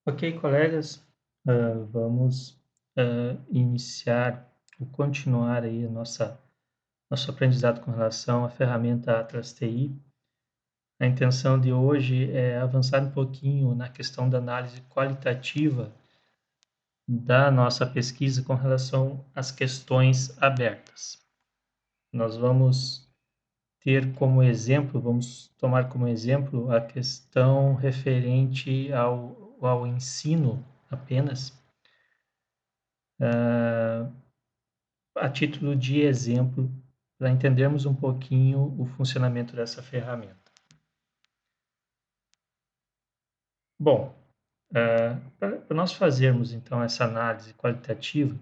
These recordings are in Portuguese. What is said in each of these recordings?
Ok, colegas, vamos iniciar ou continuar aí nosso aprendizado com relação à ferramenta Atlas TI. A intenção de hoje é avançar um pouquinho na questão da análise qualitativa da nossa pesquisa com relação às questões abertas. Nós vamos vamos tomar como exemplo a questão referente ao ensino apenas, a título de exemplo, para entendermos um pouquinho o funcionamento dessa ferramenta. Bom, para nós fazermos então essa análise qualitativa,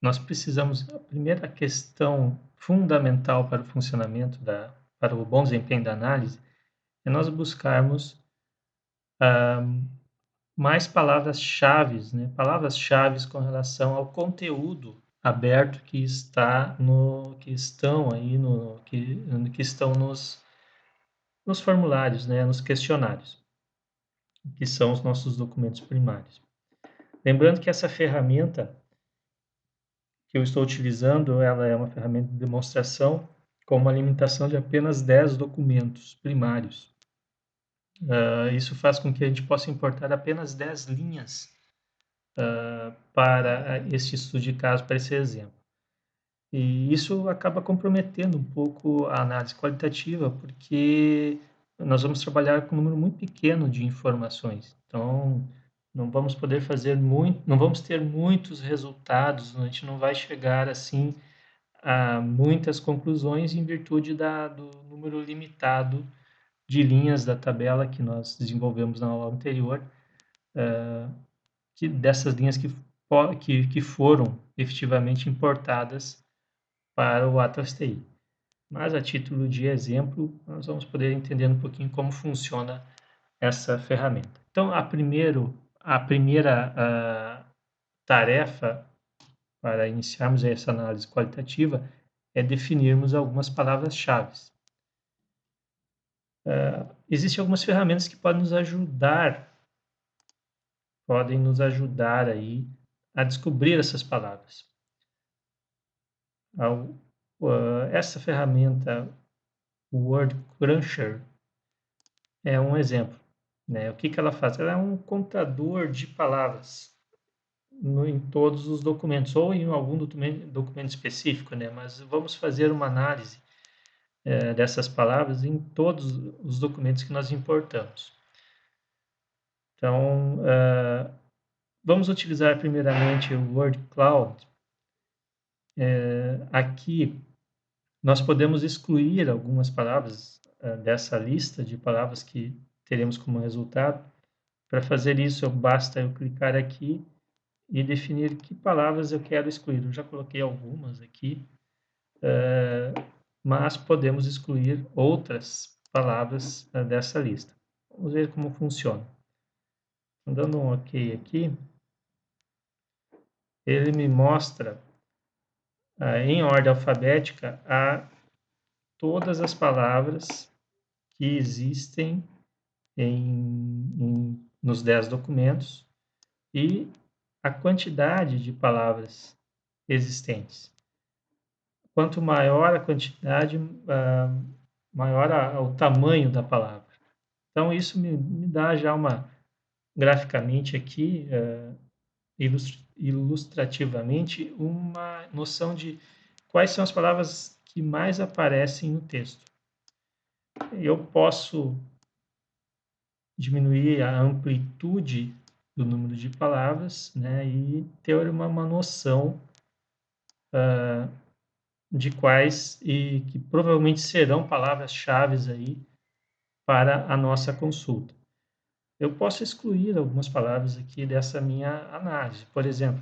nós precisamos, a primeira questão fundamental para o funcionamento para o bom desempenho da análise, é nós buscarmos mais palavras-chave, né? Palavras-chave com relação ao conteúdo aberto que estão nos formulários, né? Nos questionários, que são os nossos documentos primários. Lembrando que essa ferramenta que eu estou utilizando, ela é uma ferramenta de demonstração com uma limitação de apenas 10 documentos primários. Isso faz com que a gente possa importar apenas 10 linhas para este estudo de caso, para esse exemplo. E isso acaba comprometendo um pouco a análise qualitativa, porque nós vamos trabalhar com um número muito pequeno de informações. Então, não vamos poder não vamos ter muitos resultados, a gente não vai chegar assim a muitas conclusões em virtude do número limitado de linhas da tabela que nós desenvolvemos na aula anterior, dessas linhas que foram efetivamente importadas para o Atlas TI. Mas, a título de exemplo, nós vamos poder entender um pouquinho como funciona essa ferramenta. Então, a primeira tarefa para iniciarmos essa análise qualitativa é definirmos algumas palavras-chave. Existem algumas ferramentas que podem nos ajudar aí a descobrir essas palavras. Essa ferramenta, o Word Cruncher, é um exemplo, né? O que ela faz? Ela é um contador de palavras em todos os documentos, ou em algum documento específico, né? Mas vamos fazer uma análise dessas palavras em todos os documentos que nós importamos. Então, vamos utilizar primeiramente o Word Cloud. Aqui nós podemos excluir algumas palavras dessa lista de palavras que teremos como resultado. Para fazer isso, basta eu clicar aqui e definir que palavras eu quero excluir. Eu já coloquei algumas aqui, mas podemos excluir outras palavras dessa lista. Vamos ver como funciona. Dando um OK aqui, ele me mostra em ordem alfabética todas as palavras que existem nos 10 documentos e a quantidade de palavras existentes. Quanto maior a quantidade, maior o tamanho da palavra. Então, isso me dá já graficamente aqui, ilustrativamente, uma noção de quais são as palavras que mais aparecem no texto. Eu posso diminuir a amplitude do número de palavras, né, e ter uma noção de quais e que provavelmente serão palavras-chave aí para a nossa consulta. Eu posso excluir algumas palavras aqui dessa minha análise. Por exemplo,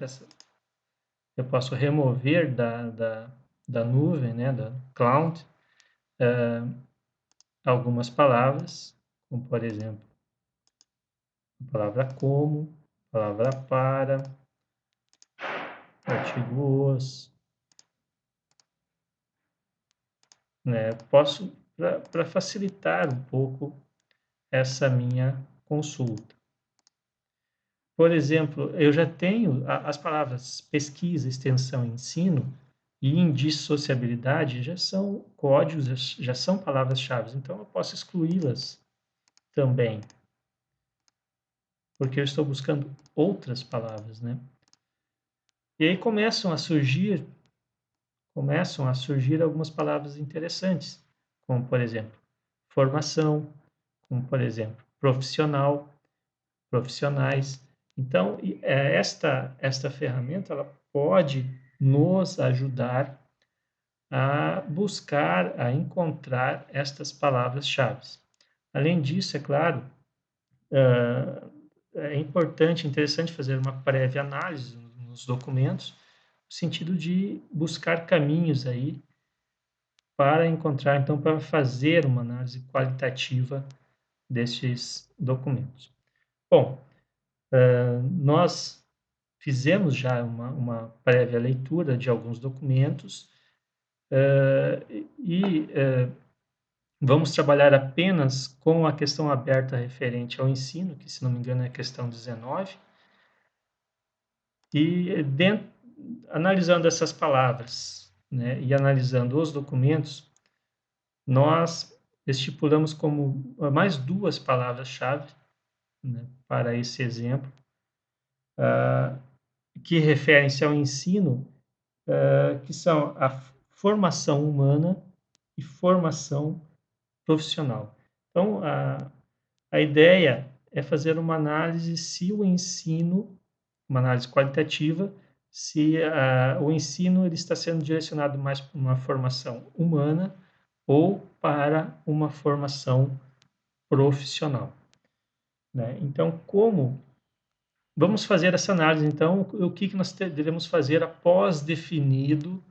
eu posso remover da nuvem, né, da cloud, algumas palavras, como por exemplo, a palavra como, a palavra para, artigo os, né? Posso, para facilitar um pouco essa minha consulta. Por exemplo, eu já tenho as palavras pesquisa, extensão, ensino e indissociabilidade já são códigos, já são palavras-chave, então eu posso excluí-las também, porque eu estou buscando outras palavras, né? E aí começam a surgir algumas palavras interessantes, como por exemplo, formação, como por exemplo, profissional, profissionais. Então, esta ferramenta ela pode nos ajudar a buscar, a encontrar estas palavras-chave. Além disso, é claro, é importante, interessante fazer uma prévia análise nos documentos, no sentido de buscar caminhos aí para encontrar, então, para fazer uma análise qualitativa destes documentos. Bom, nós fizemos já uma prévia leitura de alguns documentos e vamos trabalhar apenas com a questão aberta referente ao ensino, que, se não me engano, é a questão 19, e analisando essas palavras, né, e analisando os documentos, nós estipulamos como mais duas palavras-chave, né, para esse exemplo, que referem-se ao ensino, que são a formação humana e formação profissional. Então, a ideia é fazer uma análise se o ensino, uma análise qualitativa, se o ensino ele está sendo direcionado mais para uma formação humana ou para uma formação profissional, né? Então, como vamos fazer essa análise, então, o que nós devemos fazer após definido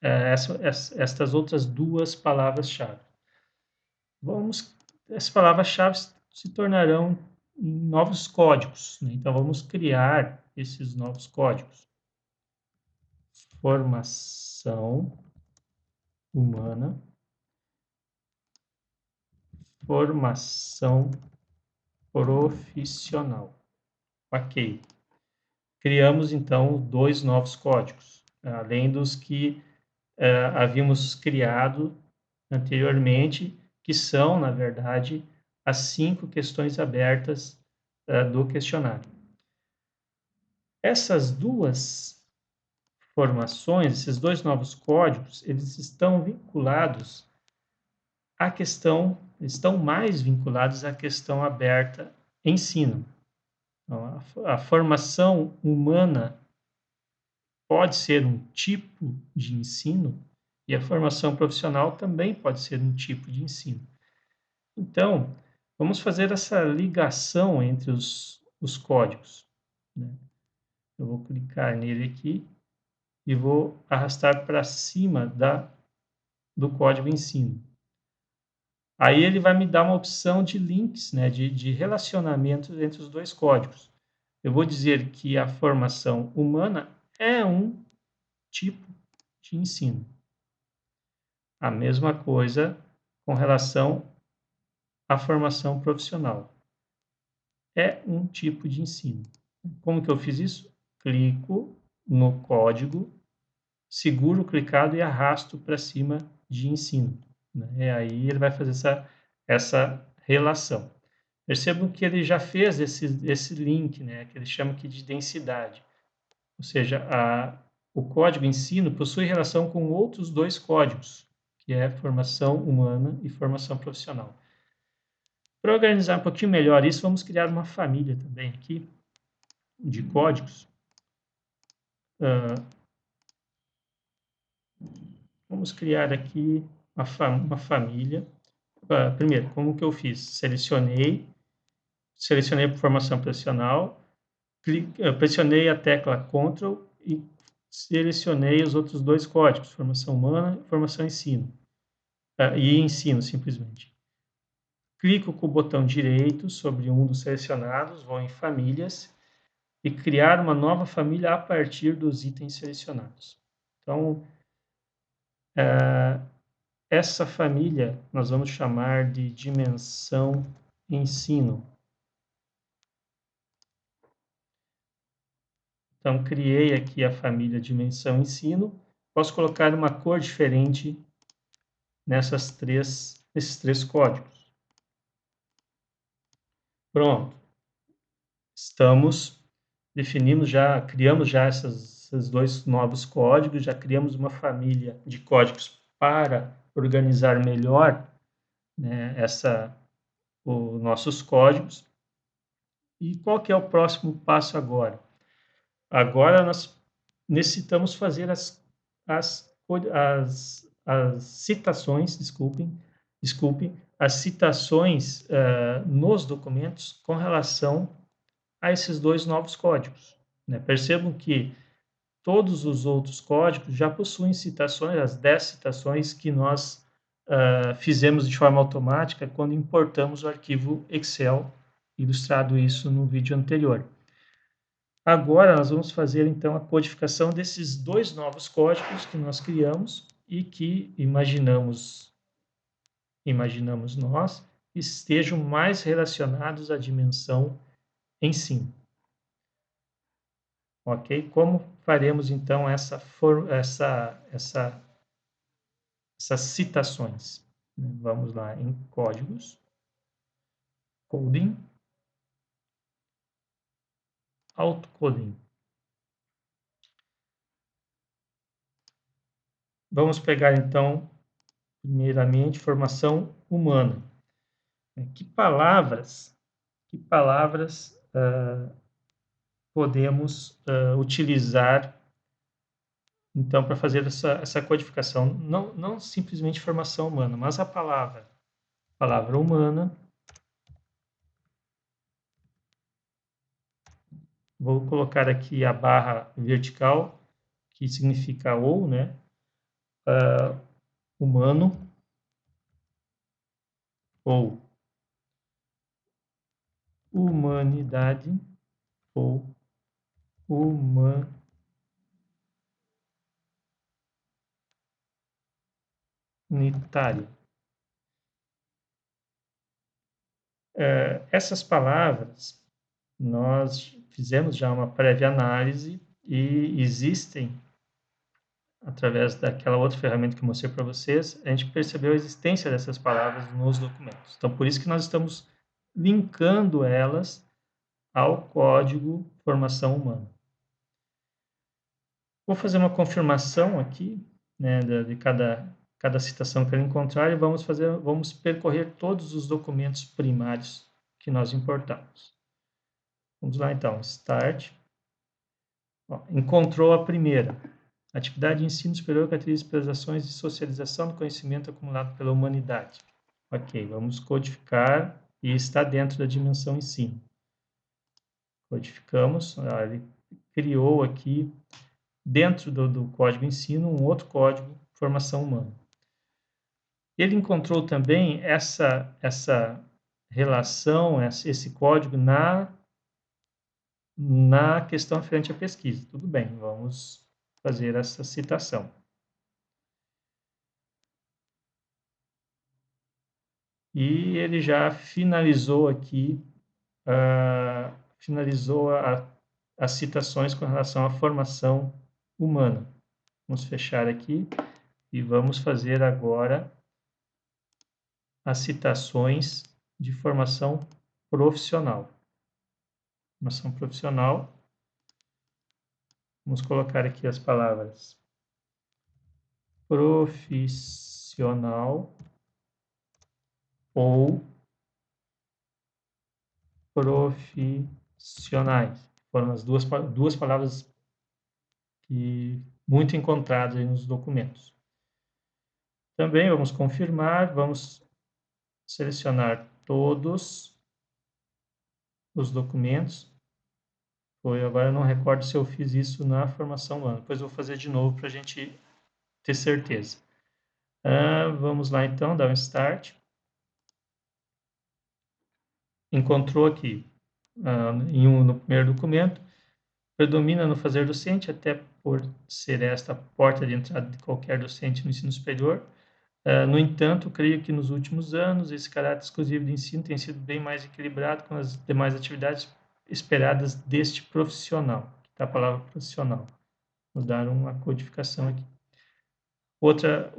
estas outras duas palavras-chave? Essas palavras-chave se tornarão novos códigos, né? Então, vamos criar esses novos códigos. Formação humana, formação profissional. Ok. Criamos, então, dois novos códigos, além dos que havíamos criado anteriormente, que são, na verdade, as 5 questões abertas do questionário. Essas duas formações, esses dois novos códigos, eles estão vinculados à questão, estão mais vinculados à questão aberta ensino. Então, a formação humana pode ser um tipo de ensino e a formação profissional também pode ser um tipo de ensino. Então, vamos fazer essa ligação entre os códigos, né? Eu vou clicar nele aqui e vou arrastar para cima do código ensino. Aí ele vai me dar uma opção de links, né, de relacionamento entre os dois códigos. Eu vou dizer que a formação humana é um tipo de ensino. A mesma coisa com relação à formação profissional. É um tipo de ensino. Como que eu fiz isso? Clico no código, seguro o clicado e arrasto para cima de ensino, né? E aí ele vai fazer essa relação. Percebam que ele já fez esse link, né, que ele chama aqui de densidade. Ou seja, o código ensino possui relação com outros dois códigos, que é formação humana e formação profissional. Para organizar um pouquinho melhor isso, vamos criar uma família também aqui de códigos. Vamos criar aqui uma família. Primeiro, como que eu fiz? Selecionei por formação profissional, pressionei a tecla Ctrl e selecionei os outros dois códigos, formação humana e formação ensino. E ensino, simplesmente. Clico com o botão direito sobre um dos selecionados, vou em famílias e criar uma nova família a partir dos itens selecionados. Então, essa família nós vamos chamar de dimensão ensino. Então, criei aqui a família dimensão ensino. Posso colocar uma cor diferente nesses três códigos. Pronto. Criamos já esses dois novos códigos, já criamos uma família de códigos para organizar melhor, né, os nossos códigos. E qual que é o próximo passo agora? Agora nós necessitamos fazer as citações, desculpem, as citações nos documentos com relação a esses dois novos códigos, né? Percebam que todos os outros códigos já possuem citações, as 10 citações que nós fizemos de forma automática quando importamos o arquivo Excel, ilustrado isso no vídeo anterior. Agora nós vamos fazer então a codificação desses dois novos códigos que nós criamos e que imaginamos nós estejam mais relacionados à dimensão ensino. Ok? Como faremos então essas citações? Vamos lá em códigos, coding, autocoding. Vamos pegar então, primeiramente, formação humana. Que palavras podemos utilizar então para fazer essa codificação? Não simplesmente formação humana, mas a palavra humana. Vou colocar aqui a barra vertical, que significa ou, né? Humano ou humanidade ou humanitário. Essas palavras, nós fizemos já uma prévia análise e existem, através daquela outra ferramenta que eu mostrei para vocês, a gente percebeu a existência dessas palavras nos documentos. Então, por isso que nós estamos linkando elas ao código formação humana. Vou fazer uma confirmação aqui, né, de cada citação que eu encontrar e vamos percorrer todos os documentos primários que nós importamos. Vamos lá então, Start. Encontrou a primeira. Atividade de ensino superior caracteriza pelas ações de socialização do conhecimento acumulado pela humanidade. Ok, vamos codificar e está dentro da dimensão ensino. Codificamos, ele criou aqui, dentro do código ensino, um outro código, formação humana. Ele encontrou também essa relação, esse código na questão referente à pesquisa. Tudo bem, vamos fazer essa citação. E ele já finalizou aqui, as citações com relação à formação humana. Vamos fechar aqui e vamos fazer agora as citações de formação profissional. Formação profissional. Vamos colocar aqui as palavras profissional ou profissionais. Foram as duas palavras muito encontradas aí nos documentos. Também vamos confirmar, vamos selecionar todos os documentos. Agora eu não recordo se eu fiz isso na formação humana. Depois eu vou fazer de novo para a gente ter certeza. Vamos lá então, dar um Start. Encontrou aqui, no primeiro documento, predomina no fazer docente, até por ser esta a porta de entrada de qualquer docente no ensino superior. No entanto, creio que nos últimos anos esse caráter exclusivo de ensino tem sido bem mais equilibrado com as demais atividades esperadas deste profissional. da palavra profissional. Vou dar uma codificação aqui. Outra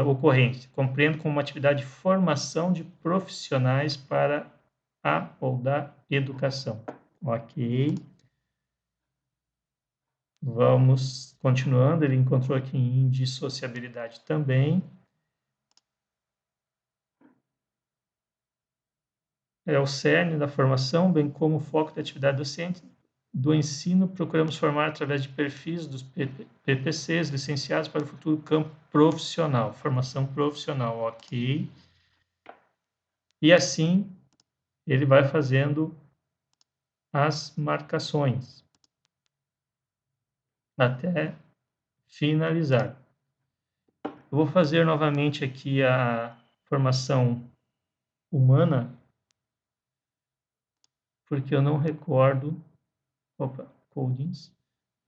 ocorrência, compreendo como uma atividade de formação de profissionais para a ou da educação. Ok. Vamos continuando, ele encontrou aqui indissociabilidade também. É o cerne da formação, bem como o foco da atividade docente do ensino. Procuramos formar através de perfis dos PPCs, licenciados para o futuro campo profissional, formação profissional, ok. E assim, ele vai fazendo as marcações até finalizar. Eu vou fazer novamente aqui a formação humana, porque eu não recordo, codings,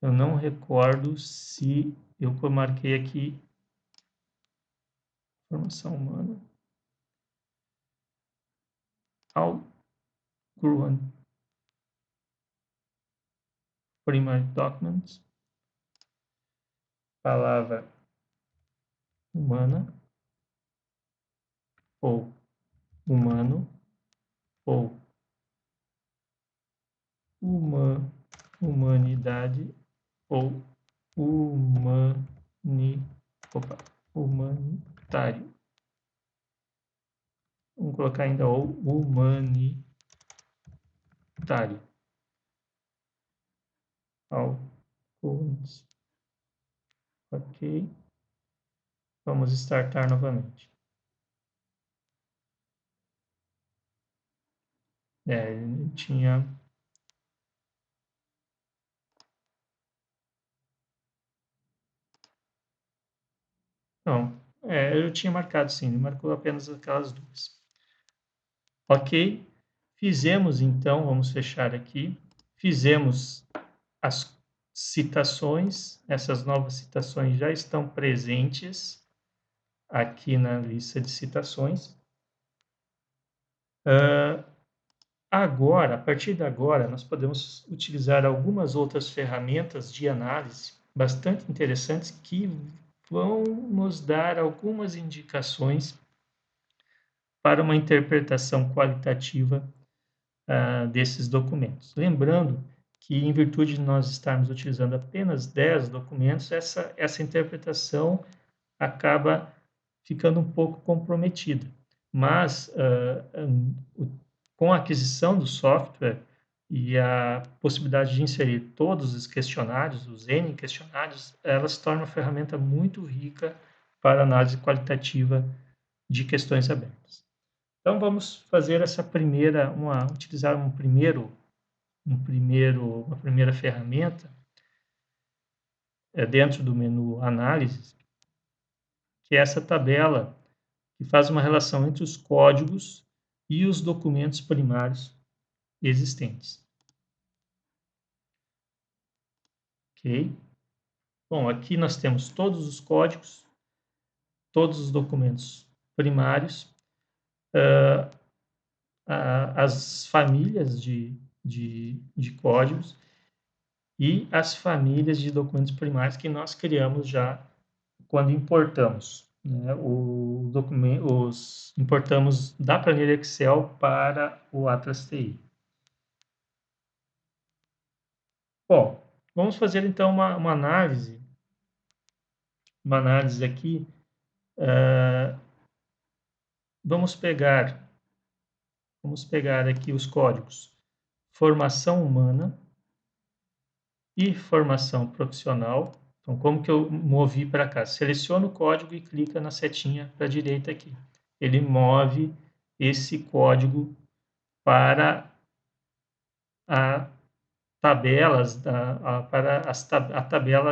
eu não recordo se eu marquei aqui formação humana. Outgrown primary documents, palavra humana, ou humano, ou humanidade, ou humanitário. Vamos colocar ainda o humanitário. Ok. Vamos startar novamente. Ele tinha... Não, eu tinha marcado sim, ele marcou apenas aquelas duas. Ok, fizemos então, vamos fechar aqui, fizemos as citações, essas novas citações já estão presentes aqui na lista de citações. Agora, a partir de agora, nós podemos utilizar algumas outras ferramentas de análise bastante interessantes que vão nos dar algumas indicações para uma interpretação qualitativa desses documentos. Lembrando que, em virtude de nós estarmos utilizando apenas 10 documentos, essa interpretação acaba ficando um pouco comprometida. Mas, com a aquisição do software e a possibilidade de inserir todos os questionários, os N questionários, ela se torna uma ferramenta muito rica para análise qualitativa de questões abertas. Então, vamos fazer essa primeira, utilizar uma primeira ferramenta dentro do menu Análise, que é essa tabela que faz uma relação entre os códigos e os documentos primários existentes. Ok? Bom, aqui nós temos todos os códigos, todos os documentos primários, as famílias de códigos e as famílias de documentos primários que nós criamos já quando importamos, né, importamos da planilha Excel para o Atlas TI. Bom, vamos fazer então uma análise aqui. Vamos pegar aqui os códigos formação humana e formação profissional. Então, como que eu movi para cá? Seleciono o código e clica na setinha para a direita aqui. Ele move esse código para a tabela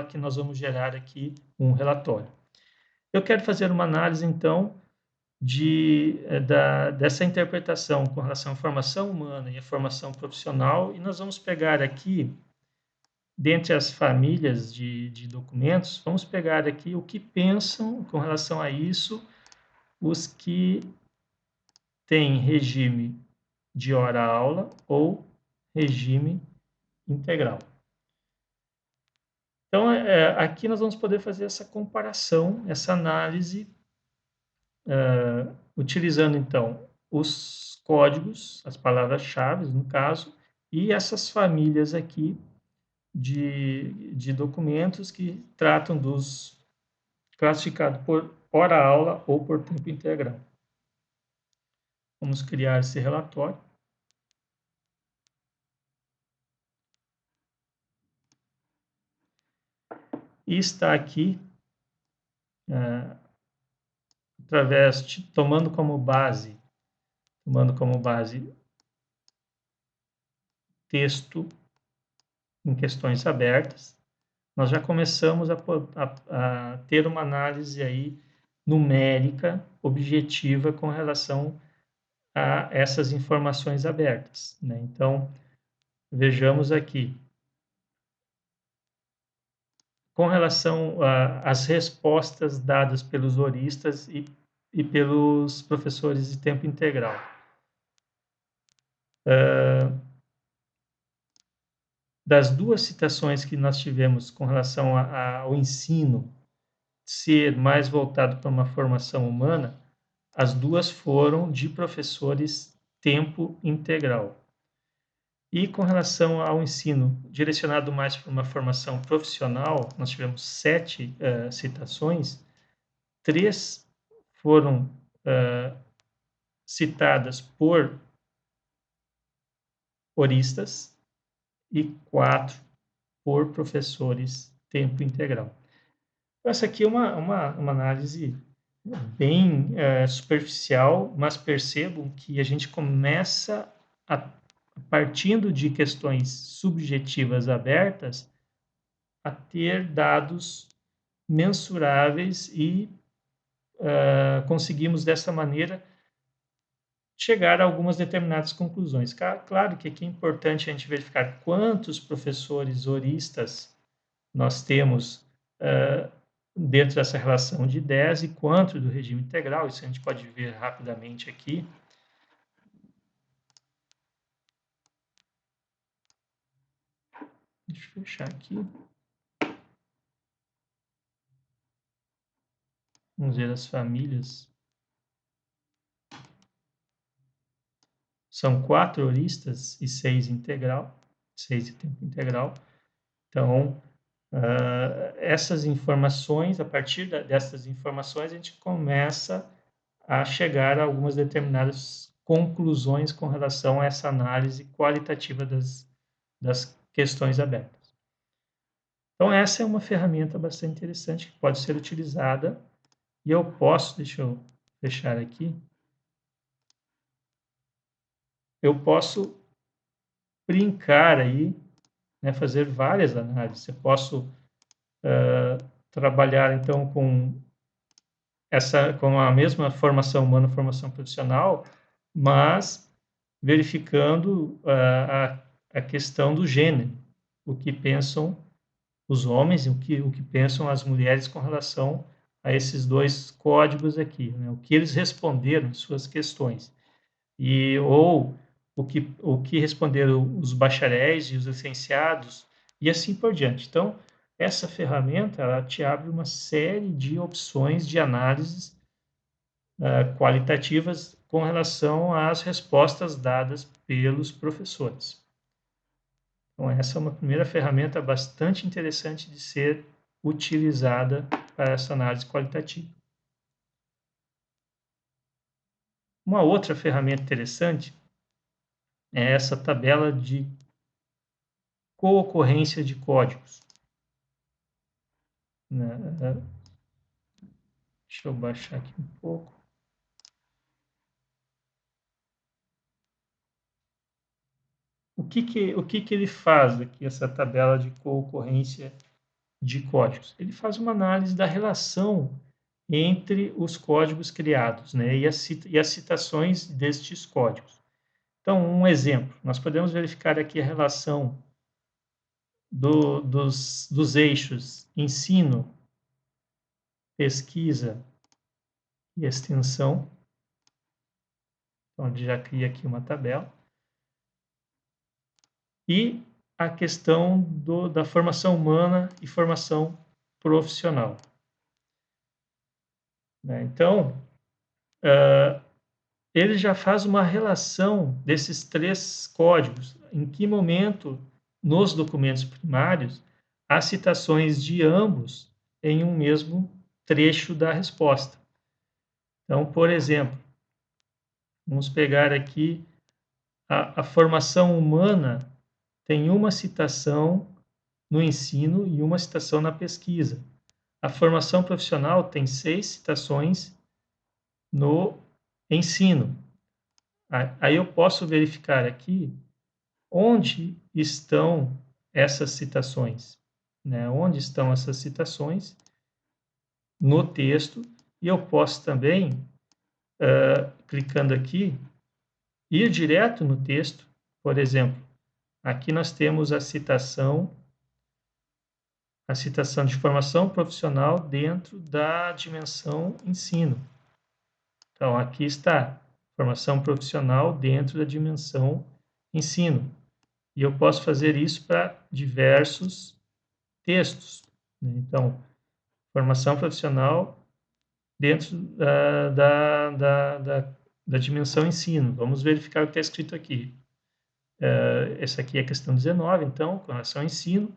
que nós vamos gerar aqui um relatório. Eu quero fazer uma análise, então, dessa interpretação com relação à formação humana e à formação profissional, e nós vamos pegar aqui, dentre as famílias de documentos, vamos pegar aqui o que pensam com relação a isso os que têm regime de hora-aula ou regime integral. Então, aqui nós vamos poder fazer essa comparação, essa análise, utilizando, então, os códigos, as palavras-chave, no caso, e essas famílias aqui de documentos que tratam dos classificados por hora-aula ou por tempo integral. Vamos criar esse relatório. E está aqui, tomando como base texto em questões abertas, nós já começamos a ter uma análise aí numérica, objetiva, com relação a essas informações abertas, né? Então, vejamos aqui. Com relação às respostas dadas pelos horistas e pelos professores de tempo integral. Das duas citações que nós tivemos com relação ao ensino ser mais voltado para uma formação humana, as duas foram de professores tempo integral. E com relação ao ensino direcionado mais para uma formação profissional, nós tivemos 7 citações, 3 foram citadas por horistas e 4 por professores tempo integral. Essa aqui é uma análise bem superficial, mas percebam que a gente começa, partindo de questões subjetivas abertas, a ter dados mensuráveis e conseguimos, dessa maneira, chegar a algumas determinadas conclusões. Claro que aqui é importante a gente verificar quantos professores horistas nós temos dentro dessa relação de 10 e quanto do regime integral. Isso a gente pode ver rapidamente aqui. Deixa eu fechar aqui. Vamos ver as famílias. São 4 horistas e 6 integral, 6 de tempo integral. Então, essas informações, a partir dessas informações, a gente começa a chegar a algumas determinadas conclusões com relação a essa análise qualitativa das questões abertas. Então, essa é uma ferramenta bastante interessante que pode ser utilizada, e eu posso, deixa eu fechar aqui, eu posso brincar aí, né, fazer várias análises. Eu posso trabalhar, então, com a mesma formação humana, formação profissional, mas verificando a questão do gênero, o que pensam os homens e o que pensam as mulheres com relação a esses dois códigos aqui, né? O que eles responderam em suas questões, ou o que responderam os bacharéis e os licenciados, e assim por diante. Então, essa ferramenta ela te abre uma série de opções de análises qualitativas com relação às respostas dadas pelos professores. Então, essa é uma primeira ferramenta bastante interessante de ser utilizada para essa análise qualitativa. Uma outra ferramenta interessante é essa tabela de coocorrência de códigos. Deixa eu baixar aqui um pouco. O que ele faz aqui, essa tabela de coocorrência de códigos? Ele faz uma análise da relação entre os códigos criados, né, e as citações destes códigos. Então, um exemplo, nós podemos verificar aqui a relação dos eixos ensino, pesquisa e extensão. Então, ele já cria aqui uma tabela. E a questão da formação humana e formação profissional, né? Então, ele já faz uma relação desses 3 códigos, em que momento, nos documentos primários, há citações de ambos em um mesmo trecho da resposta. Então, por exemplo, vamos pegar aqui a formação humana tem uma citação no ensino e uma citação na pesquisa. A formação profissional tem 6 citações no ensino. Aí eu posso verificar aqui onde estão essas citações, né? Onde estão essas citações no texto, e eu posso também, clicando aqui, ir direto no texto. Por exemplo, aqui nós temos a citação de formação profissional dentro da dimensão ensino. Então, aqui está, formação profissional dentro da dimensão ensino. E eu posso fazer isso para diversos textos, né? Então, formação profissional dentro da dimensão ensino. Vamos verificar o que está escrito aqui. Essa aqui é a questão 19, então, com relação ao ensino.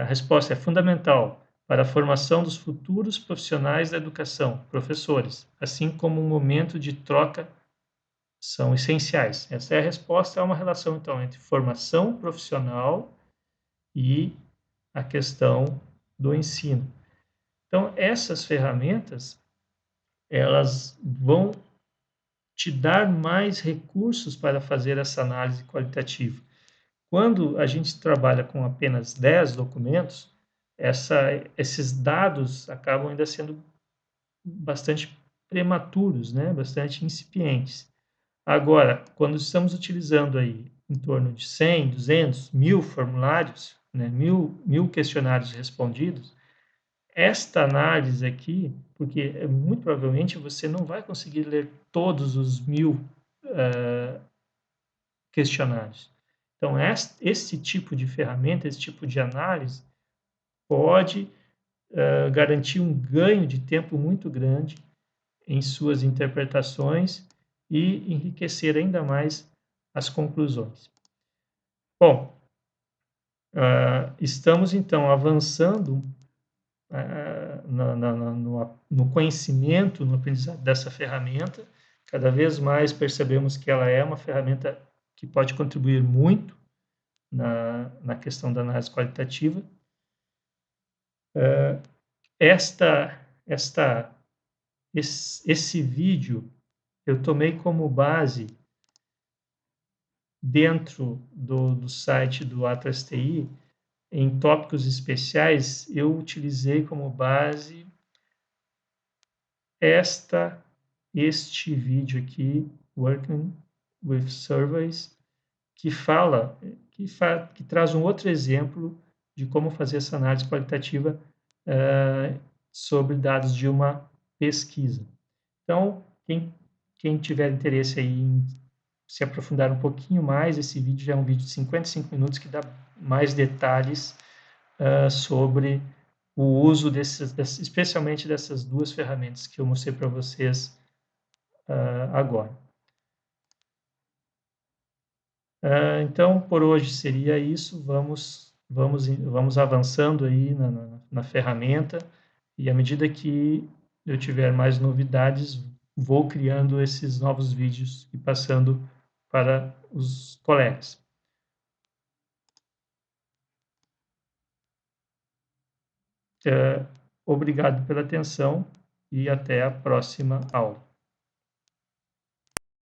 A resposta é fundamental para a formação dos futuros profissionais da educação, professores, assim como um momento de troca são essenciais. Essa é a resposta, há uma relação, então, entre formação profissional e a questão do ensino. Então, essas ferramentas, elas vão te dar mais recursos para fazer essa análise qualitativa. Quando a gente trabalha com apenas 10 documentos, esses dados acabam ainda sendo bastante prematuros, né? Bastante incipientes. Agora, quando estamos utilizando aí em torno de 100, 200, 1000 formulários, né? mil questionários respondidos, esta análise aqui, porque muito provavelmente você não vai conseguir ler todos os 1000 questionários. Então, esse tipo de ferramenta, esse tipo de análise, pode garantir um ganho de tempo muito grande em suas interpretações e enriquecer ainda mais as conclusões. Bom, estamos então avançando no conhecimento, no aprendizado dessa ferramenta. Cada vez mais percebemos que ela é uma ferramenta que pode contribuir muito na questão da análise qualitativa. Esse vídeo eu tomei como base dentro do site do Atlas TI, em tópicos especiais, eu utilizei como base este vídeo aqui, Working with Surveys, que traz um outro exemplo de como fazer essa análise qualitativa sobre dados de uma pesquisa. Então, quem tiver interesse aí em se aprofundar um pouquinho mais, esse vídeo já é um vídeo de 55 minutos que dá mais detalhes sobre o uso especialmente dessas duas ferramentas que eu mostrei para vocês agora. Então, por hoje seria isso. Vamos avançando aí na ferramenta, e à medida que eu tiver mais novidades, vou criando esses novos vídeos e passando para os colegas. Obrigado pela atenção e até a próxima aula.